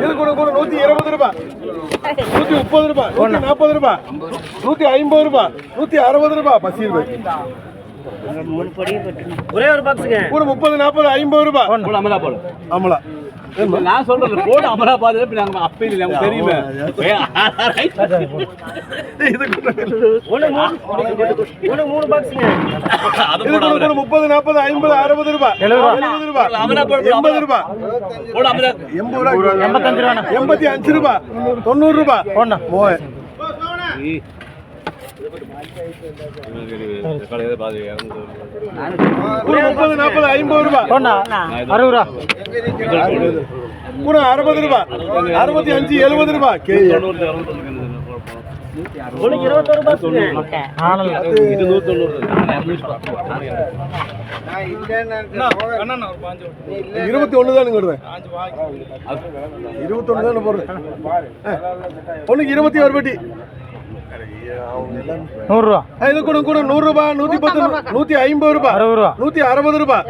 இது கூட கூட 120 ரூபாய், 130 ரூபாய், 140 ரூபாய், 150 ரூபாய், 160 ரூபாய், 80 ரூபாய். ஒரே ஒரு பாக்ஸுங்க கூட 30, 40, 50 ரூபாய். அமலா போல ஆமலா நான் சொல்றேன் போடு அமலா பாத்து நாங்க அப்ப இல்ல நமக்கு தெரியுமே. இது கூட மூணு பாக்ஸுங்க. இது கூட கூட 30, 40, 50, 60 ரூபாய், 70 ரூபாய், 80 ரூபாய், போடு அமலா 80 ரூபாய், 85 ரூபாய், 90 ரூபாய். மோய் கூட 30, 40, 50 ரூபாய், 60 ரூபா கூட 60 ரூபாய், 65, 70 ரூபாய். 21 பாக்ஸுங்க. 21 தானுங்க வருவேன், 21 தானே போடுறேன். ஒண்ணுக்கு 21 வட்டி 100 ரூபா. இது கூட கூட 100 ரூபாய், 110, 150 ரூபாய், 160 ரூபாய்,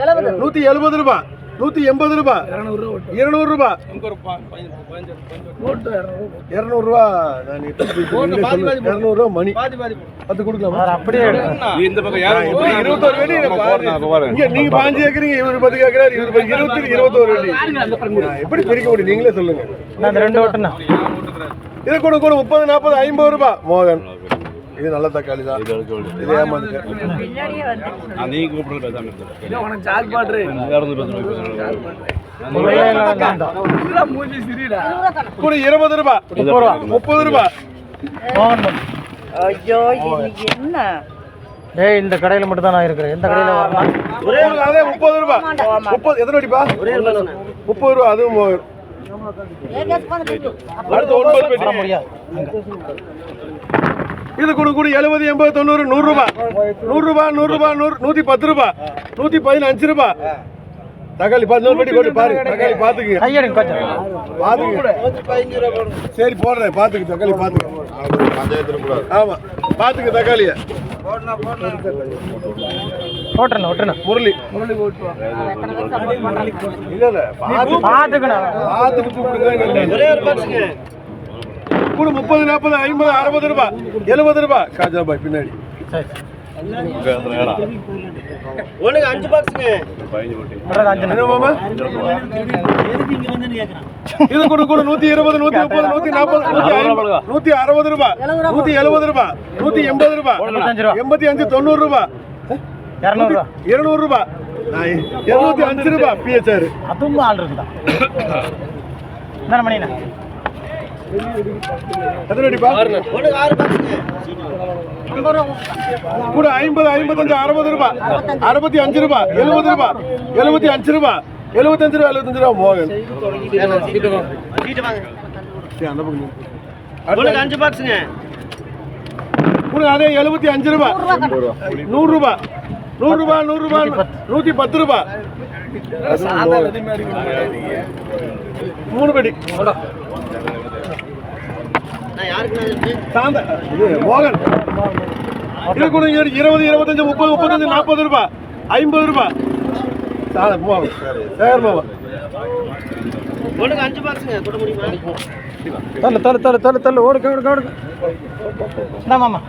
170 ரூபாய், 180 ரூபாய், 200 ரூபாய், 200 ரூபாய். நான் 200 ரூபாய் மணி அது கொடுக்கலாம். அப்படியே இந்த பக்கம் 21 வெள்ளி இங்க நீங்க 5 கேக்குறீங்க, இவரு 10 கேக்குறாரு, இவரு 21 வெள்ளி. எப்படி பிரிக்க முடியும் நீங்களே சொல்லுங்க. ரெண்டு ஓட்டுனா இது கூட கூட 30, 40, 50 ரூபாய். மோகன் இது நல்ல தக்காளி தான். இது ஏமாந்துங்க நீங்க கூப்பிடுறது பேசாம கூட 20 ரூபாய், 30 ரூபாய். ஐயோ என்ன டேய் இந்த கடையில மட்டும் தான் நான் இருக்கிறேன். எந்த கடையில வரலாம்? அதே 30 ரூபாய். 30 எத்தனை வட்டிப்பா? 30 ரூபாய். அதுவும் மோகன் அடுத்து 9 பெட்டி முடியாது. இது கூட கூட 70, 80, 90, 100 ரூபாய், 100 ரூபாய், 100 ரூபாய், 110 ரூபாய், 115 ரூபாய். தக்காளி 14 பெட்டி போட்டு பாரு. தக்காளி பாத்துக்குங்க, பாத்துக்குங்க. சரி போடுறேன், பாத்துக்கு தக்காளி பாத்துக்கு. ஆமா பாத்துக்கு தக்காளிய ஓட்டுறேன் முரளி இல்ல இல்ல பாத்துக்கணும். பாத்துக்கு கூப்பிடுங்க. ஒரே ஒரு பாக்ஸுங்க. கூட 30, 40, 50, 60 ரூபாய், 70 ரூபாய். காஜா பாய் பின்னாடி ஒண்ணுக்கு 5 பாக்ஸுங்க. என்ன மாமா? இது கூட கூட 120, 130, 140, 160 ரூபாய், 170 ரூபாய், 180 ரூபாய், 85, 90 ரூபாய், 200 ரூபாய், 205 ரூபாய். பிஹெச்ஆர் அதுவும் ஆள் இருந்தா என்ன மணினா எத்தனை அடிப்பா? ஒண்ணுக்கு 6 பாக்ஸுங்க. கூட 50, 55, 60 ரூபாய், 65 ரூபாய், 70 ரூபாய், 75 ரூபாய், 75 ரூபாய், 75 ரூபாய். மோகன் சீட்டு வாங்க. சரி அந்த பக்கம் ஒண்ணுக்கு 5 பாக்ஸுங்க. கூட அதே 75 ரூபாய், 100 ரூபாய், 100 ரூபாய், 100 ரூபாய், 110 ரூபாய். 3 பெட்டி சாந்த இது மோகன். இது கூட 20, 25, 30, 35, 40 ரூபாய், 50 ரூபாய். சாந்த மோகன் சேகர் மாமா ஒண்ணுக்கு 5 பாக்ஸுங்க. போட முடியுமா? தள்ளு ஓடுங்க. என்ன மாமா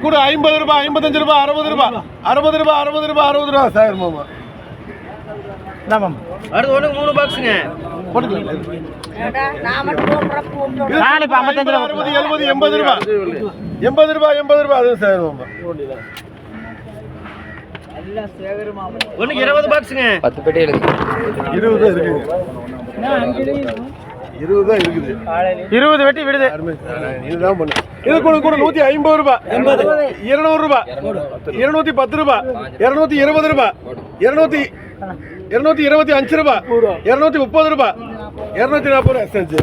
கூட 50 ரூபாய், 55 ரூபாய், 60 ரூபாய், 60 ரூபாய், 60 ரூபாய், 60 ரூபாய். சேகர் மாமா என்ன மாமா அடுத்து ஒண்ணுக்கு 3 பாக்ஸுங்க. நான் மட்டும் கூப்பிடுறேன். 55 ரூபாய், 60, 70, 80 ரூபாய், 80 ரூபாய், 80 ரூபாய். அதுவும் சேகர் மாமா. ஒண்ணுக்கு 20 பாக்ஸுங்க. 10 பெட்டி எடுங்க. 20 தான் இருக்குங்க. 20 தான் இருக்குது. 20 வெட்டி விடுது. இதுதான் பண்ணு. இது கூட கூட 150 ரூபாய், 200 ரூபாய், 210 ரூபாய், 220 ரூபாய், 225 ரூபாய், 230 ரூபாய், 240 ரூபாய். எஸ்என்சி